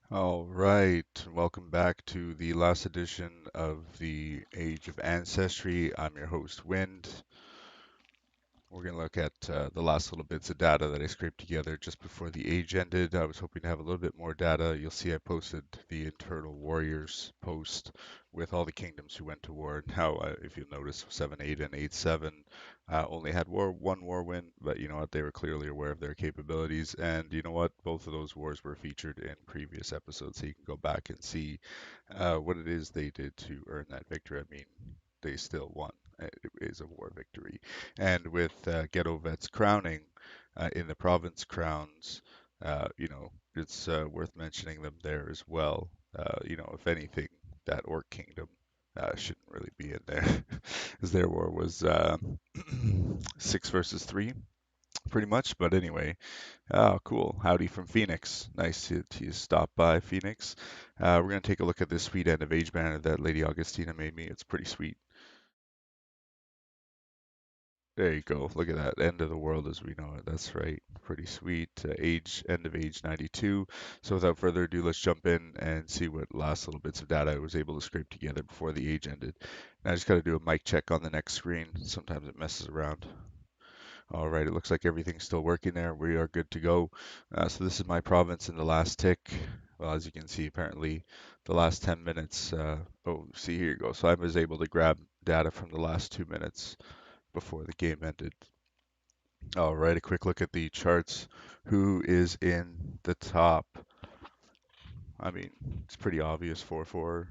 All right, welcome back to the last edition of the Age of Ancestry. I'm your host, Wind. We're going to look at the last little bits of data that I scraped together just before the age ended. I was hoping to have a little bit more data. You'll see I posted the Eternal Warriors post with all the kingdoms who went to war. Now, if you'll notice, 7-8 and 8-7 only had one war win, but you know what? They were clearly aware of their capabilities. And you know what? Both of those wars were featured in previous episodes, so you can go back and see what it is they did to earn that victory. I mean, they still won. It is a war victory. And with Getovet's crowning in the province crowns, it's worth mentioning them there as well. If anything, that Orc kingdom shouldn't really be in there, as their war was 6 versus 3, pretty much. But anyway, oh, cool. Howdy from Phoenix. Nice to stop by, Phoenix. We're going to take a look at this sweet end of age banner that Lady Augustina made me. It's pretty sweet. There you go. Look at that. End of the world as we know it. That's right. Pretty sweet. End of age 92. So without further ado, let's jump in and see what last little bits of data I was able to scrape together before the age ended. And I just got to do a mic check on the next screen. Sometimes it messes around. All right, it looks like everything's still working there. We are good to go. So this is my province in the last tick. Well, as you can see, apparently the last 10 minutes. See, here you go. So I was able to grab data from the last 2 minutes before the game ended. All right, a quick look at the charts. Who is in the top? I mean, it's pretty obvious 4-4.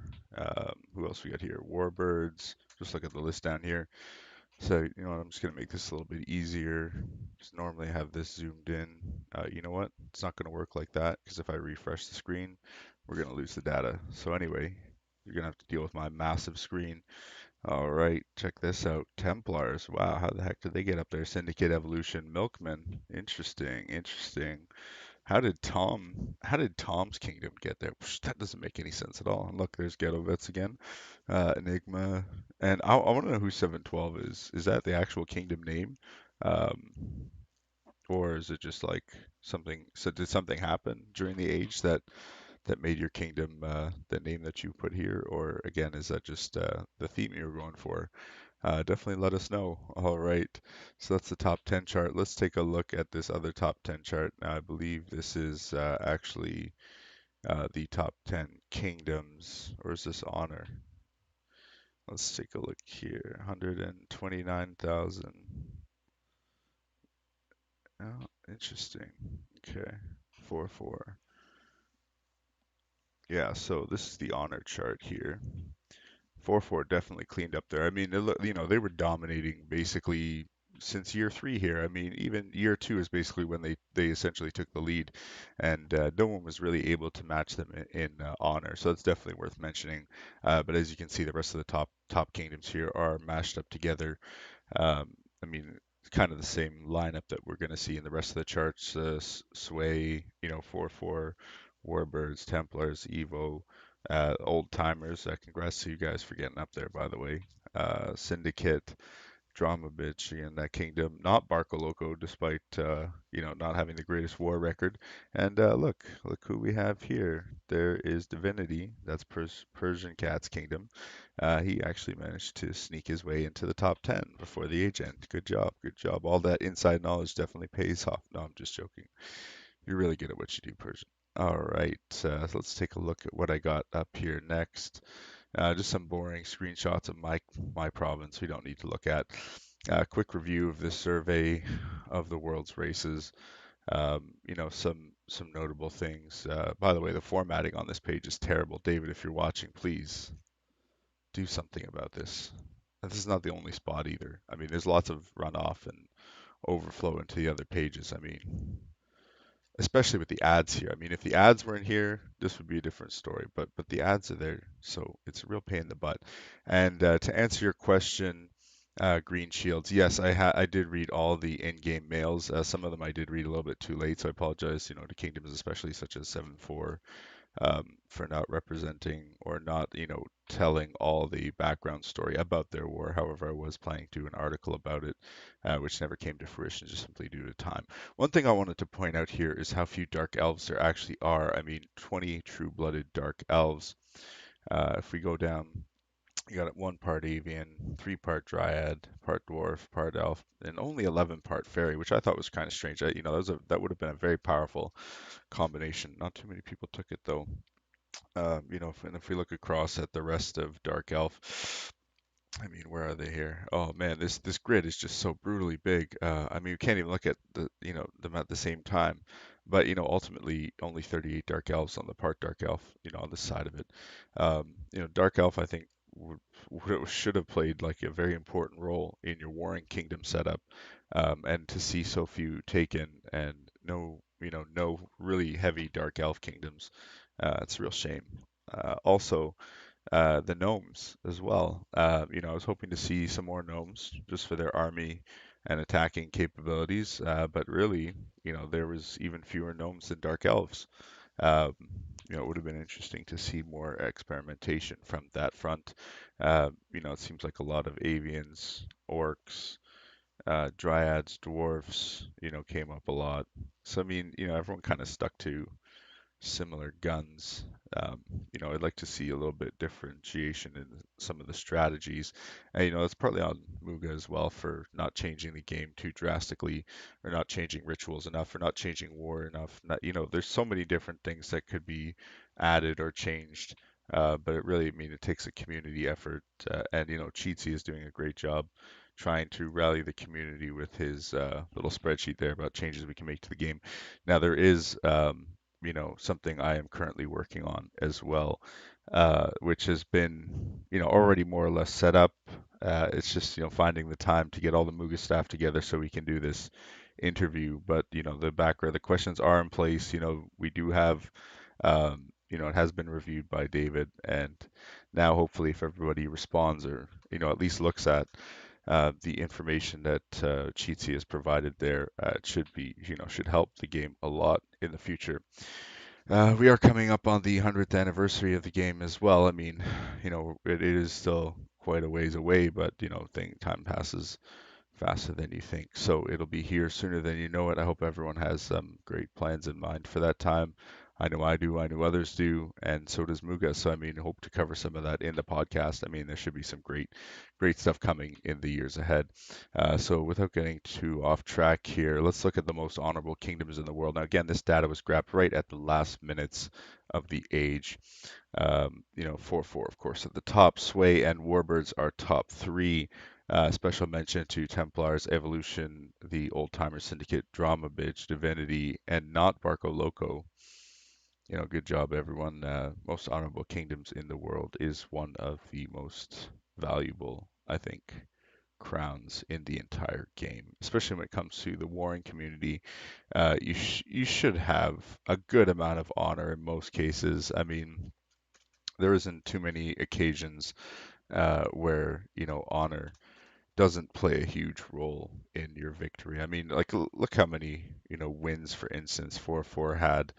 Who else we got here? Warbirds. Just look at the list down here. So, you know what, I'm just going to make this a little bit easier. Just normally have this zoomed in. You know what? It's not going to work like that because if I refresh the screen, we're going to lose the data. So anyway, you're going to have to deal with my massive screen. All right, check this out. Templars. Wow, how the heck did they get up there? Syndicate Evolution Milkman. Interesting, interesting. How did Tom's Kingdom get there? That doesn't make any sense at all. And look, there's Ghetto Vets again. Enigma. And I want to know who 712 is. Is that the actual kingdom name? Um, or is it just like something, so did something happen during the age that made your kingdom the name that you put here? Or again, is that just the theme you were going for? Definitely let us know. All right. So that's the top 10 chart. Let's take a look at this other top 10 chart. Now, I believe this is actually the top 10 kingdoms, or is this honor? Let's take a look here. 129,000. Oh, interesting. Okay. 4-4. Yeah, so this is the honor chart here. 4-4 definitely cleaned up there. I mean, they were dominating basically since year three here. I mean, even year two is basically when they essentially took the lead, and no one was really able to match them in honor. So that's definitely worth mentioning. But as you can see, the rest of the top kingdoms here are mashed up together. I mean, it's kind of the same lineup that we're going to see in the rest of the charts. Sway, 4-4, Warbirds, Templars, Evo, Old Timers. Congrats to you guys for getting up there, by the way. Syndicate, Drama Bitch in that kingdom. Not Barco Loco, despite not having the greatest war record. And look who we have here. There is Divinity. That's Persian Cat's kingdom. He actually managed to sneak his way into the top 10 before the age end. Good job, good job. All that inside knowledge definitely pays off. No, I'm just joking. You're really good at what you do, Persian. All right, so let's take a look at what I got up here next. Just some boring screenshots of my province we don't need to look at. Quick review of this survey of the world's races. Some notable things. By the way, the formatting on this page is terrible. David, if you're watching, please do something about this. And this is not the only spot either. I mean, there's lots of runoff and overflow into the other pages. I mean, especially with the ads here. I mean, if the ads weren't here, this would be a different story. But the ads are there, so it's a real pain in the butt. And to answer your question, Green Shields, yes, I did read all the in-game mails. Some of them I did read a little bit too late, so I apologize. To kingdoms especially such as 7-4. for not representing or not, telling all the background story about their war. However, I was planning to do an article about it, which never came to fruition just simply due to time. One thing I wanted to point out here is how few dark elves there actually are. I mean, 20 true-blooded dark elves. If we go down, you got one part avian, three-part dryad, part dwarf, part elf, and only 11 part fairy, which I thought was kind of strange. That would have been a very powerful combination. Not too many people took it though. And if we look across at the rest of Dark Elf, I mean, where are they here? Oh man, this grid is just so brutally big. I mean, you can't even look at them at the same time. But ultimately, only 38 Dark Elves on the part Dark Elf, on the side of it. Dark Elf, I think, should have played like a very important role in your Warring Kingdom setup. And to see so few taken and no really heavy Dark Elf kingdoms, it's a real shame. Also, the gnomes as well. I was hoping to see some more gnomes just for their army and attacking capabilities, but really, there was even fewer gnomes than dark elves. Um, it would have been interesting to see more experimentation from that front. It seems like a lot of avians, orcs, dryads, dwarfs, came up a lot. So I mean, everyone kind of stuck to similar guns. Um, I'd like to see a little bit differentiation in some of the strategies. And, that's partly on Muga as well for not changing the game too drastically, or not changing rituals enough, or not changing war enough. Not, there's so many different things that could be added or changed. But it really, I mean, it takes a community effort, and Cheatsy is doing a great job trying to rally the community with his little spreadsheet there about changes we can make to the game. Now there is something I am currently working on as well, which has been, already more or less set up. It's just, finding the time to get all the Muga staff together so we can do this interview. But, the questions are in place. We do have, it has been reviewed by David, and now hopefully if everybody responds or, at least looks at the information that Cheatsy has provided there, it should help the game a lot in the future. We are coming up on the 100th anniversary of the game as well. I mean, it is still quite a ways away, but time passes faster than you think. So it'll be here sooner than you know it. I hope everyone has some great plans in mind for that time. I know I do, I know others do, and so does Muga. So I mean, hope to cover some of that in the podcast. I mean, there should be some great stuff coming in the years ahead. So without getting too off track here, let's look at the most honorable kingdoms in the world. Now again, this data was grabbed right at the last minutes of the age. 4-4, of course, at the top. Sway and Warbirds are top three. Special mention to Templars, Evolution, the Old Timer Syndicate, Drama Bitch, Divinity, and not Barco Loco. Good job, everyone. Most Honorable Kingdoms in the world is one of the most valuable, I think, crowns in the entire game, especially when it comes to the warring community. You should have a good amount of honor in most cases. I mean, there isn't too many occasions where honor doesn't play a huge role in your victory. I mean, like look how many, wins, for instance, 4-4 had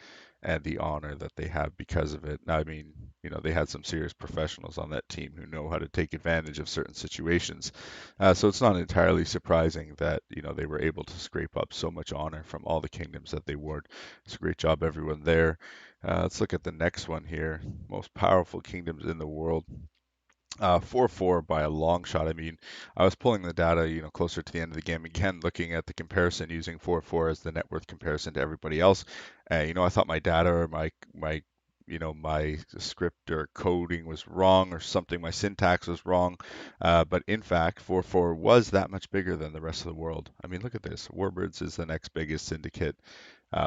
and the honor that they have because of it. Now, I mean, they had some serious professionals on that team who know how to take advantage of certain situations. So it's not entirely surprising that, they were able to scrape up so much honor from all the kingdoms that they ward. It's a great job, everyone there. Let's look at the next one here. Most powerful kingdoms in the world. 4-4 by a long shot. I mean, I was pulling the data, closer to the end of the game again, looking at the comparison using 4-4 as the net worth comparison to everybody else. I thought my data or my script or coding was wrong or something. My syntax was wrong. But in fact, 4-4 was that much bigger than the rest of the world. I mean, look at this. Warbirds is the next biggest syndicate,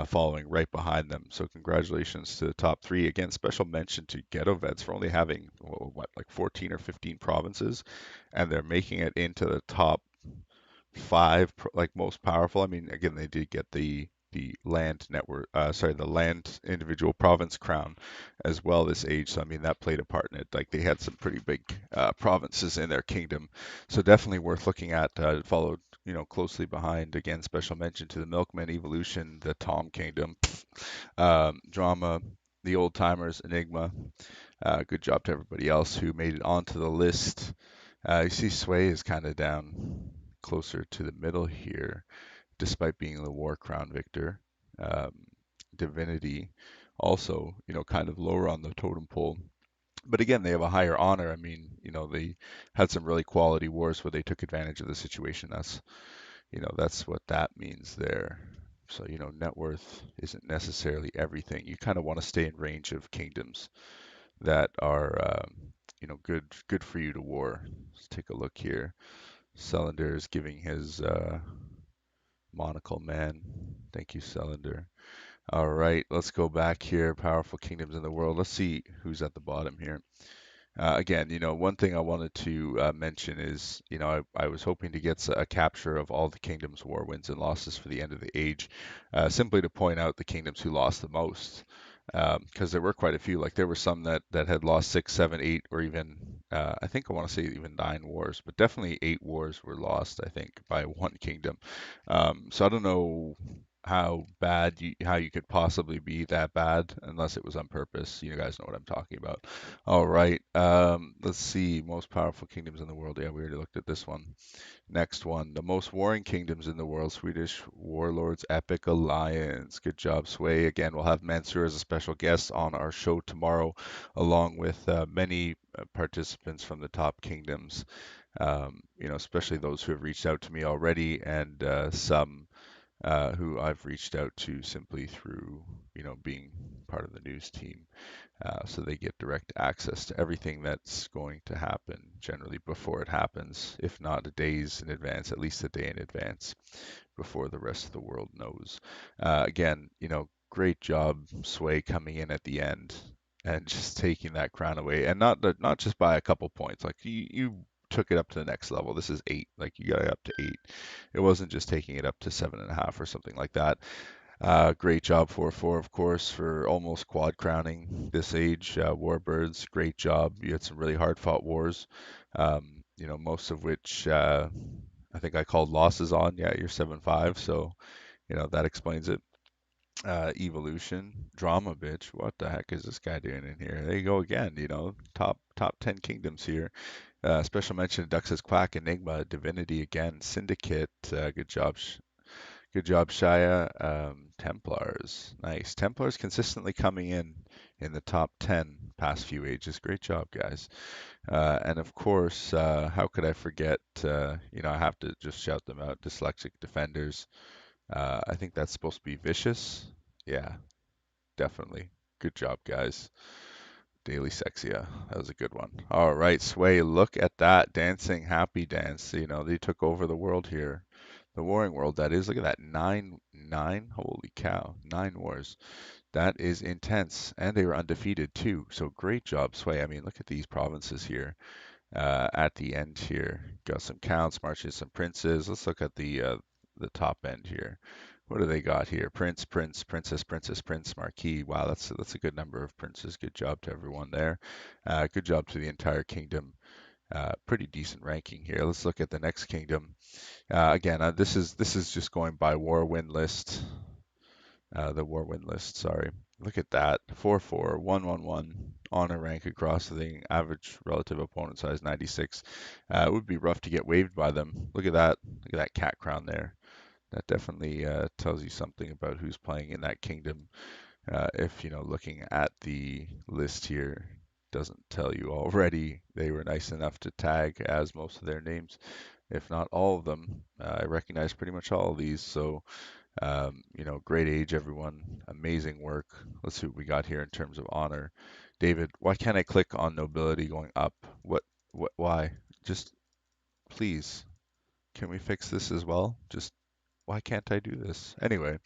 following right behind them. So congratulations to the top three. Again, special mention to Getovets for only having like 14 or 15 provinces, and they're making it into the top five, like most powerful. I mean, again, they did get the land network, the land individual province crown as well this age. So I mean, that played a part in it. Like they had some pretty big provinces in their kingdom, so definitely worth looking at. Followed, closely behind. Again, special mention to the Milkman Evolution, the Tom Kingdom, drama. the old timers, Enigma. Good job to everybody else who made it onto the list. You see Sway is kind of down closer to the middle here, despite being the War Crown victor. Um, Divinity also, kind of lower on the totem pole. But again, they have a higher honor. I mean, they had some really quality wars where they took advantage of the situation. That's what that means there. So, net worth isn't necessarily everything. You kind of want to stay in range of kingdoms that are, good for you to war. Let's take a look here. Cylinder is giving his monocle man. Thank you, Cylinder. All right, let's go back here. Powerful kingdoms in the world. Let's see who's at the bottom here. Again, one thing I wanted to mention is, I was hoping to get a capture of all the kingdoms' war wins and losses for the end of the age, simply to point out the kingdoms who lost the most. Because there were quite a few. Like there were some that had lost six, seven, eight, or even I think I want to say even nine wars, but definitely eight wars were lost. I think by one kingdom. So I don't know how you could possibly be that bad unless it was on purpose. You guys know what I'm talking about. All right. Let's see. Most powerful kingdoms in the world. Yeah, we already looked at this one. Next one. The most warring kingdoms in the world. Swedish Warlords Epic Alliance. Good job, Sway. Again, we'll have Mansur as a special guest on our show tomorrow, along with many participants from the top kingdoms. Especially those who have reached out to me already, and some who I've reached out to simply through, being part of the news team. So they get direct access to everything that's going to happen generally before it happens, if not a days in advance, at least a day in advance before the rest of the world knows. Again, great job, Sway, coming in at the end and just taking that crown away, and not just by a couple points. Like you took it up to the next level. This is eight. Like you got it up to eight. It wasn't just taking it up to 7.5 or something like that. Great job 4-4, of course, for almost quad crowning this age. Warbirds, great job. You had some really hard fought wars, most of which I think I called losses on. Yeah, you're 7-5, so that explains it. Evolution, drama, bitch. What the heck is this guy doing in here? There you go again. Top 10 kingdoms here. Special mention to Dux's Quack, Enigma, Divinity again, Syndicate. Good job, Good job, Shia. Templars, nice. Templars consistently coming in the top 10 past few ages. Great job, guys. And of course, how could I forget? I have to just shout them out. Dyslexic Defenders. I think that's supposed to be vicious. Yeah, definitely. Good job, guys. Daily Sexia. That was a good one. All right, Sway, look at that dancing happy dance. They took over the world here. The warring world, that is. Look at that. Nine. Holy cow. 9 wars. That is intense. And they were undefeated too. So great job, Sway. I mean, look at these provinces here. At the end here. Got some counts, marches, some princes. Let's look at the top end here. What do they got here? Prince, prince, princess, princess, prince, marquis. Wow, that's a good number of princes. Good job to everyone there. Good job to the entire kingdom. Pretty decent ranking here. Let's look at the next kingdom. Again, this is just going by war win list. The war win list. Sorry. Look at that. 4-4, 1-1-1. Honor rank across the thing. Average relative opponent size 96. It would be rough to get waived by them. Look at that. Look at that cat crown there. That definitely tells you something about who's playing in that kingdom. If looking at the list here doesn't tell you already, they were nice enough to tag as most of their names, if not all of them. I recognize pretty much all of these, so great age, everyone. Amazing work. Let's see what we got here in terms of honor. David, why can't I click on nobility going up? Why? Just please, can we fix this as well? Just why can't I do this? Anyway,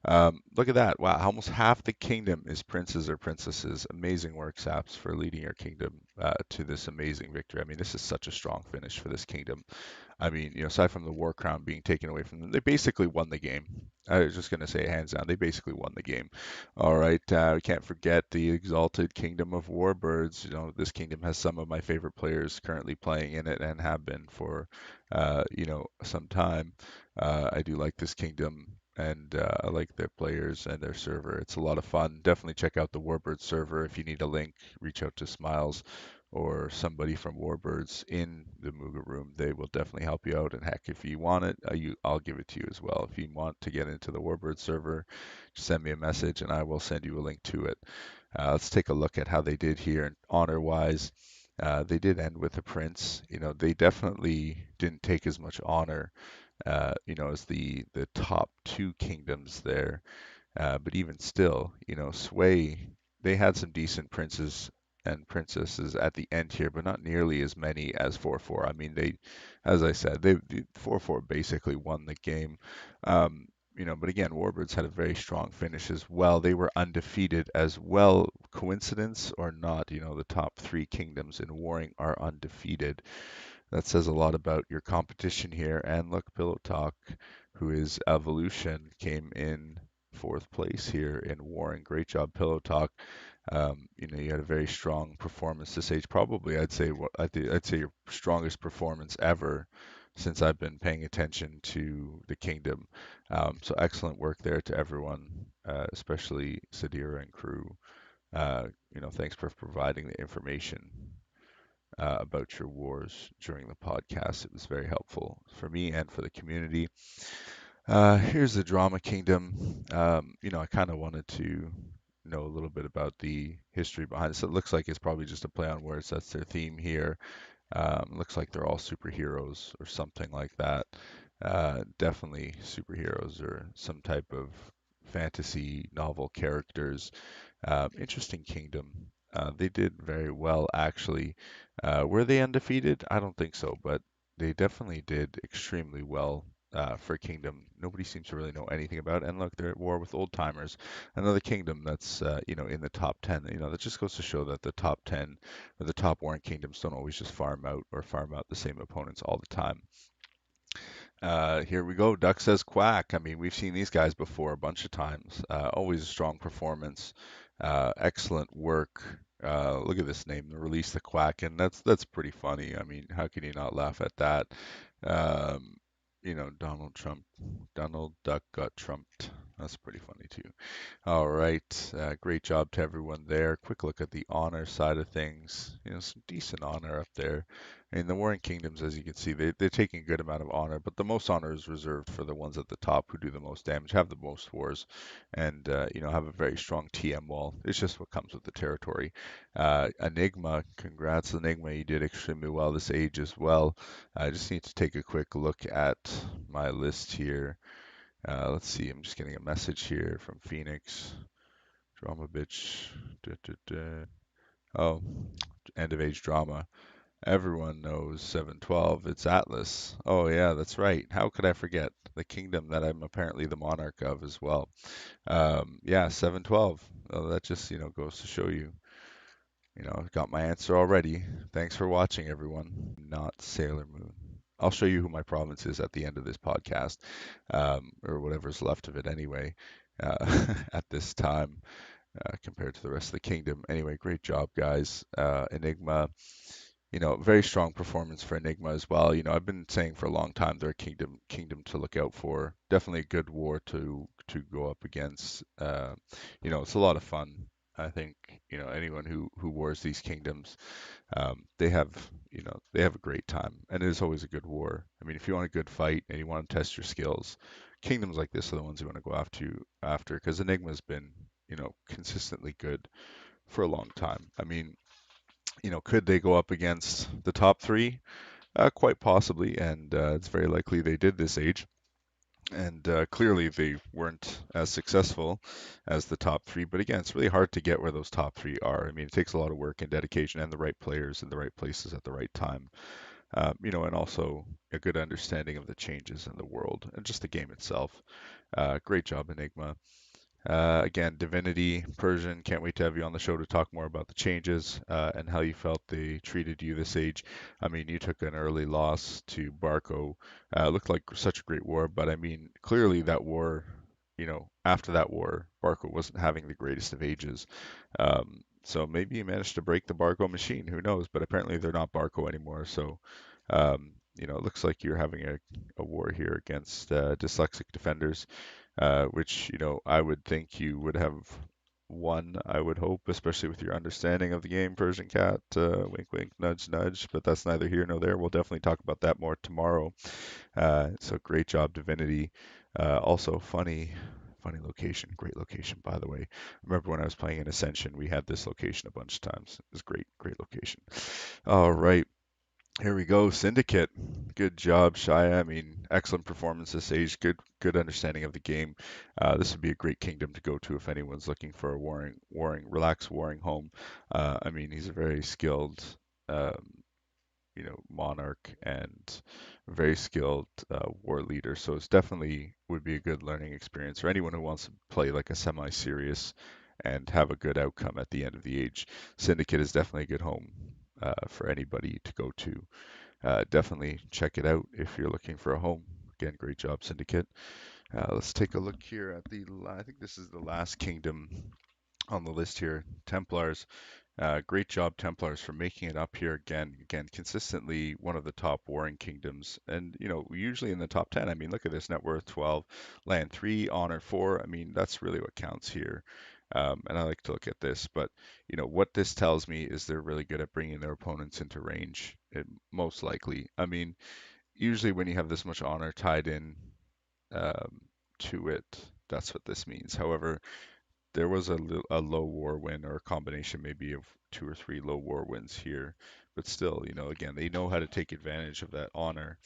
look at that. Wow, almost half the kingdom is princes or princesses. Amazing work, Saps, for leading your kingdom to this amazing victory. I mean, this is such a strong finish for this kingdom. I mean, aside from the war crown being taken away from them, they basically won the game. I was just going to say hands down, they basically won the game. All right, we can't forget the exalted kingdom of warbirds. This kingdom has some of my favorite players currently playing in it and have been for, some time. I do like this kingdom. and I like their players and their server. It's a lot of fun. Definitely check out the Warbirds server. If you need a link, reach out to Smiles or somebody from Warbirds in the Muga room. They will definitely help you out. And heck, if you want it, I'll give it to you as well. If you want to get into the Warbirds server, just send me a message and I will send you a link to it. Let's take a look at how they did here honor-wise. They did end with a prince. They definitely didn't take as much honor, as the top two kingdoms there. But even still, Sway, they had some decent princes and princesses at the end here, but not nearly as many as 4-4. I mean, as I said, 4-4 basically won the game. Um, but again, Warbirds had a very strong finish as well. They were undefeated as well. Coincidence or not, the top three kingdoms in Warring are undefeated. That says a lot about your competition here. And look, Pillow Talk, who is Evolution, came in fourth place here in Warring. Great job, Pillow Talk. You had a very strong performance this age. Probably, I'd say your strongest performance ever since I've been paying attention to the kingdom. So excellent work there to everyone, especially Sadira and crew. Thanks for providing the information about your wars during the podcast. It was very helpful for me and for the community. Here's the Drama Kingdom. I kind of wanted to know a little bit about the history behind this. It looks like it's probably just a play on words. That's their theme here. Looks like they're all superheroes or something like that. Definitely superheroes or some type of fantasy novel characters. Interesting kingdom. They did very well, actually. Were they undefeated? I don't think so, but they definitely did extremely well for Kingdom. Nobody seems to really know anything about it. And look, they're at war with old timers. Another kingdom that's in the top 10. That just goes to show that the top 10 or the top warring kingdoms don't always just farm out or farm out the same opponents all the time. Here we go. Duck says quack. I mean, we've seen these guys before a bunch of times. Always a strong performance. Excellent work. Look at this name, Release the Quack, and that's pretty funny. I mean, how can you not laugh at that? Um, Donald Duck got trumped. That's pretty funny too. All right. Great job to everyone there. Quick look at the honor side of things. Some decent honor up there. In the Warring Kingdoms, as you can see, they're taking a good amount of honor, but the most honor is reserved for the ones at the top who do the most damage, have the most wars, and have a very strong TM wall. It's just what comes with the territory. Enigma, congrats, Enigma. You did extremely well this age as well. I just need to take a quick look at my list here. Let's see. I'm just getting a message here from Phoenix. Drama bitch. Da, da, da. Oh, end of age drama. Everyone knows 712. It's Atlas. Oh yeah, that's right. How could I forget the kingdom that I'm apparently the monarch of as well? Yeah, 712. Oh, that just goes to show you. I've got my answer already. Thanks for watching, everyone. Not Sailor Moon. I'll show you who my province is at the end of this podcast, or whatever's left of it anyway, at this time, compared to the rest of the kingdom. Anyway, great job, guys. Enigma, very strong performance for Enigma as well. I've been saying for a long time they're a kingdom to look out for. Definitely a good war to go up against. It's a lot of fun. I think anyone who wars these kingdoms, they have they have a great time, and it is always a good war. I mean, if you want a good fight and you want to test your skills, kingdoms like this are the ones you want to go after because Enigma's been consistently good for a long time. I mean, could they go up against the top three? Quite possibly, and it's very likely they did this age. And clearly they weren't as successful as the top three. But again, it's really hard to get where those top three are. I mean, it takes a lot of work and dedication and the right players in the right places at the right time. And also a good understanding of the changes in the world and just the game itself. Great job, Enigma. Again, Divinity, Persian, can't wait to have you on the show to talk more about the changes and how you felt they treated you this age. I mean, you took an early loss to Barco. Looked like such a great war, but I mean, clearly that war, after that war, Barco wasn't having the greatest of ages. So maybe you managed to break the Barco machine. Who knows? But apparently they're not Barco anymore. So, it looks like you're having a war here against dyslexic defenders. which, I would think you would have won, I would hope, especially with your understanding of the game, Persian Cat. Wink, wink, nudge, nudge. But that's neither here nor there. We'll definitely talk about that more tomorrow. So great job, Divinity. Also funny location, great location, by the way. I remember when I was playing in Ascension, we had this location a bunch of times. It was great, great location. All right. Here we go, Syndicate. Good job, Shia. I mean, excellent performance this age. Good understanding of the game. This would be a great kingdom to go to if anyone's looking for a relaxed warring home. I mean, he's a very skilled, um, monarch and very skilled war leader. So it's definitely would be a good learning experience for anyone who wants to play like a semi-serious and have a good outcome at the end of the age. Syndicate is definitely a good home for anybody to go to. Definitely check it out if you're looking for a home. Again, great job, Syndicate. Let's take a look here at I think this is the last kingdom on the list here, Templars. Great job, Templars, for making it up here again. Again, consistently one of the top warring kingdoms, and usually in the top 10. I mean, look at this: net worth 12, land 3, honor 4. I mean, that's really what counts here. And I like to look at this, but what this tells me is they're really good at bringing their opponents into range. Most likely. I mean, usually when you have this much honor tied in um, to it, that's what this means. However, there was a low war win or a combination maybe of two or three low war wins here, but still, again, they know how to take advantage of that honor.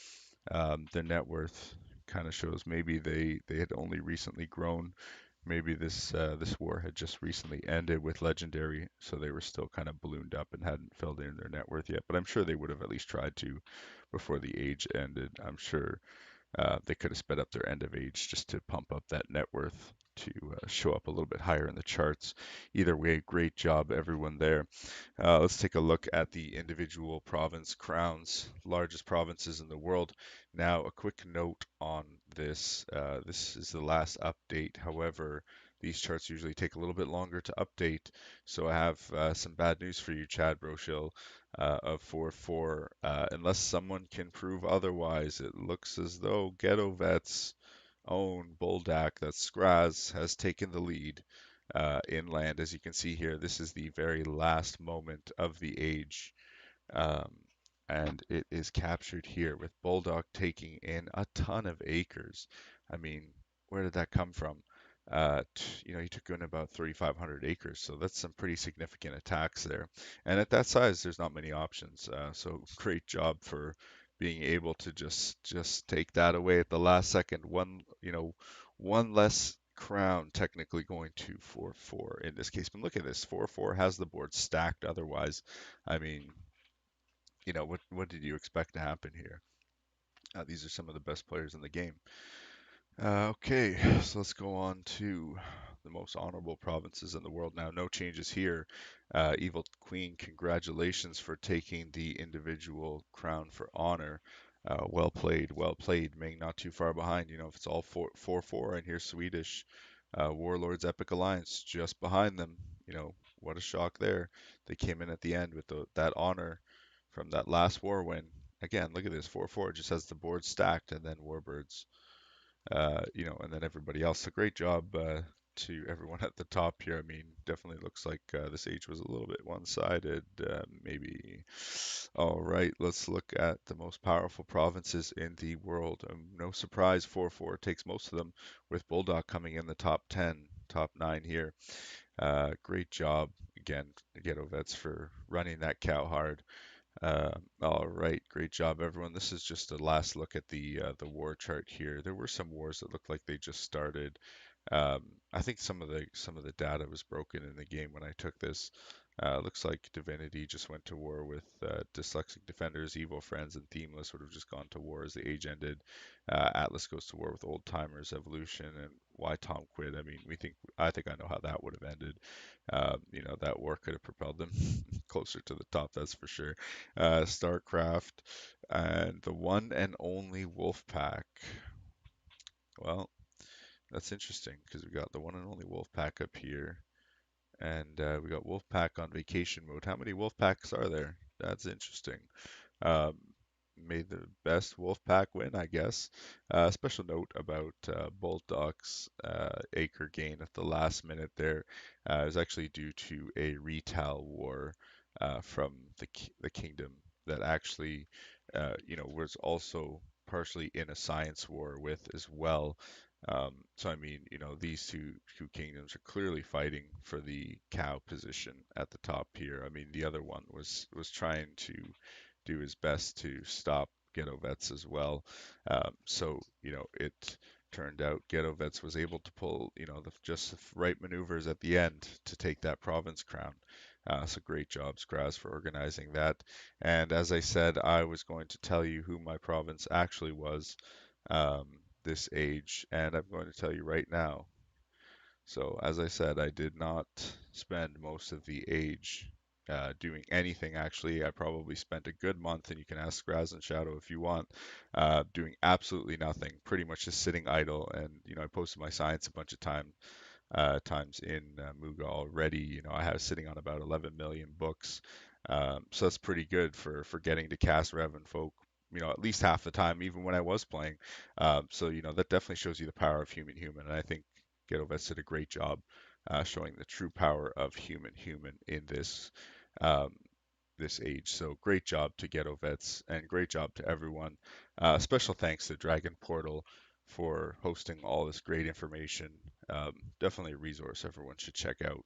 Their net worth kind of shows maybe they had only recently grown. Maybe this war had just recently ended with Legendary, so they were still kind of ballooned up and hadn't filled in their net worth yet. But I'm sure they would have at least tried to before the age ended. I'm sure they could have sped up their end of age just to pump up that net worth to show up a little bit higher in the charts. Either way, great job, everyone there. Let's take a look at the individual province crowns, largest provinces in the world. Now, a quick note on this. This is the last update. However, these charts usually take a little bit longer to update. So I have some bad news for you, Chad Brochill, of 4-4. Unless someone can prove otherwise, it looks as though Ghetto Vets own Buldak, that Skraz has taken the lead inland. As you can see here, this is the very last moment of the age, um, and it is captured here with Bulldog taking in a ton of acres. I mean, where did that come from? He took in about 3,500 acres, so that's some pretty significant attacks there. And at that size, there's not many options. So great job for being able to just take that away at the last second. One less crown technically going to 4-4 in this case. But look at this, 4-4 has the board stacked otherwise. I mean, what did you expect to happen here? These are some of the best players in the game. Okay, so let's go on to the most honorable provinces in the world now. No changes here. Evil Queen, congratulations for taking the individual crown for honor. Well played, well played. Ming not too far behind. If it's all 4-4, and here's Swedish Warlords Epic Alliance just behind them. What a shock there. They came in at the end with that honor from that last war win. Again, look at this, 4-4 just has the board stacked, and then Warbirds and then everybody else. So great job to everyone at the top here. I mean, definitely looks like this age was a little bit one-sided, maybe. All right, let's look at the most powerful provinces in the world. No surprise, 4-4 takes most of them, with Bulldog coming in the top 10, top 9 here. Great job again, Ghetto Vets, for running that cow hard. All right, great job, everyone. This is just a last look at the war chart here. There were some wars that looked like they just started. I think some of the data was broken in the game when I took this. Looks like Divinity just went to war with Dyslexic Defenders, Evil Friends, and Themeless would have just gone to war as the age ended. Atlas goes to war with Old Timers, Evolution, and Why Tom quit. I mean, I think I know how that would have ended. That war could have propelled them closer to the top, that's for sure. StarCraft, and the one and only Wolfpack. Well, that's interesting because we got the one and only Wolfpack up here, and we got Wolfpack on vacation mode. How many Wolfpacks are there? That's interesting. Um, may the best Wolfpack win, I guess. Special note about Boltdock's acre gain at the last minute there is actually due to a retail war from the kingdom that actually, was also partially in a science war with as well. So I mean, these two kingdoms are clearly fighting for the cow position at the top here. I mean, the other one was trying to do his best to stop Gedovets as well. So it turned out Gedovets was able to pull just the right maneuvers at the end to take that province crown. So great job, Skraz, for organizing that. And as I said, I was going to tell you who my province actually was um, this age, and I'm going to tell you right now. So, as I said, I did not spend most of the age doing anything. Actually, I probably spent a good month, and you can ask Graz and Shadow if you want, doing absolutely nothing, pretty much just sitting idle. And I posted my science a bunch of times in Muga already. I have sitting on about 11 million books, so that's pretty good for getting to cast Rev and Folk. At least half the time, even when I was playing. So that definitely shows you the power of human, and I think Getovest did a great job showing the true power of human in um, this age. So great job to Ghetto Vets and great job to everyone. Special thanks to Dragon Portal for hosting all this great information. Definitely a resource everyone should check out.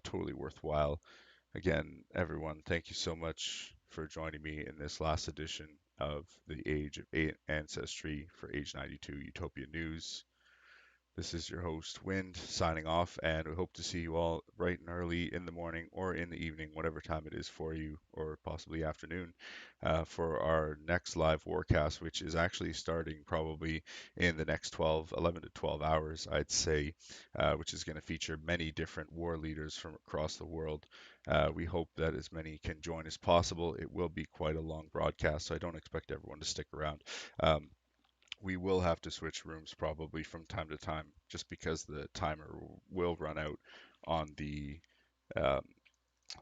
Totally worthwhile. Again, everyone, thank you so much for joining me in this last edition of the Age of Ancestry for Age 92 Utopia News. This is your host, Wind, signing off, and we hope to see you all bright and early in the morning or in the evening, whatever time it is for you, or possibly afternoon, for our next live warcast, which is actually starting probably in the next 11 to 12 hours, I'd say, which is going to feature many different war leaders from across the world. We hope that as many can join as possible. It will be quite a long broadcast, so I don't expect everyone to stick around. Um, we will have to switch rooms probably from time to time just because the timer will run out on um,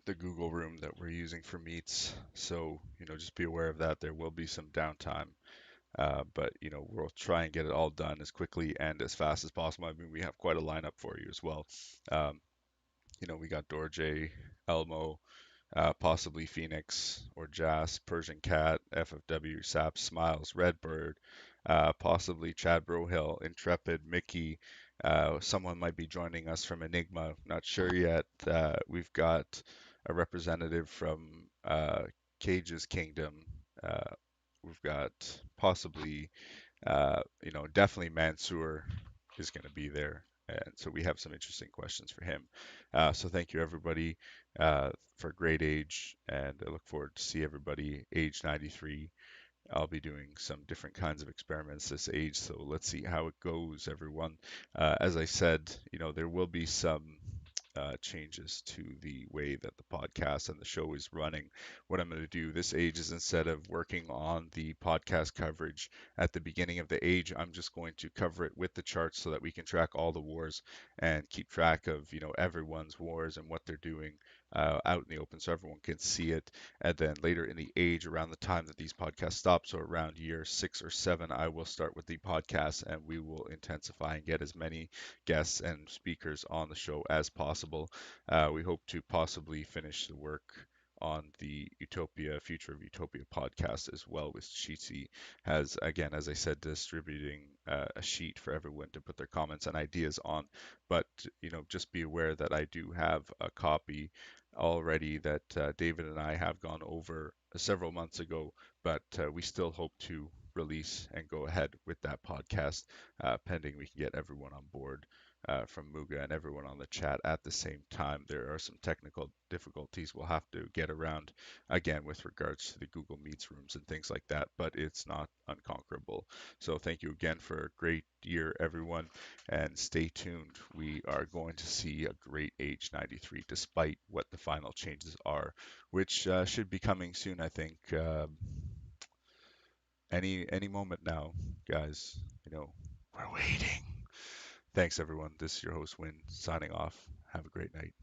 the Google room that we're using for meets. So, just be aware of that. There will be some downtime. But we'll try and get it all done as quickly and as fast as possible. I mean, we have quite a lineup for you as well. Um, we got Dorje, Elmo, possibly Phoenix or Jas, Persian Cat, FFW, Sap, Smiles, Redbird, possibly Chad Brohill, Intrepid, Mickey. Someone might be joining us from Enigma. Not sure yet. We've got a representative from Cage's Kingdom. Uh, we've got possibly definitely Mansoor is going to be there. And so we have some interesting questions for him. So thank you, everybody, for great age. And I look forward to see everybody age 93. I'll be doing some different kinds of experiments this age, so let's see how it goes, everyone. As I said, there will be some changes to the way that the podcast and the show is running. What I'm going to do this age is instead of working on the podcast coverage at the beginning of the age, I'm just going to cover it with the charts so that we can track all the wars and keep track of, everyone's wars and what they're doing out in the open so everyone can see it. And then later in the age, around the time that these podcasts stop, so around year 6 or 7, I will start with the podcast and we will intensify and get as many guests and speakers on the show as possible. We hope to possibly finish the work on the Utopia Future of Utopia podcast as well, with Sheetsy has, again, as I said, distributing a sheet for everyone to put their comments and ideas on. But just be aware that I do have a copy already that David and I have gone over several months ago, but we still hope to release and go ahead with that podcast, pending we can get everyone on board from Muga and everyone on the chat at the same time. There are some technical difficulties we'll have to get around again with regards to the Google Meets rooms and things like that, but it's not unconquerable. So thank you again for a great year, everyone, and stay tuned. We are going to see a great age 93, despite what the final changes are, which should be coming soon, I think. Any moment now, guys. We're waiting. Thanks, everyone. This is your host, Win, signing off. Have a great night.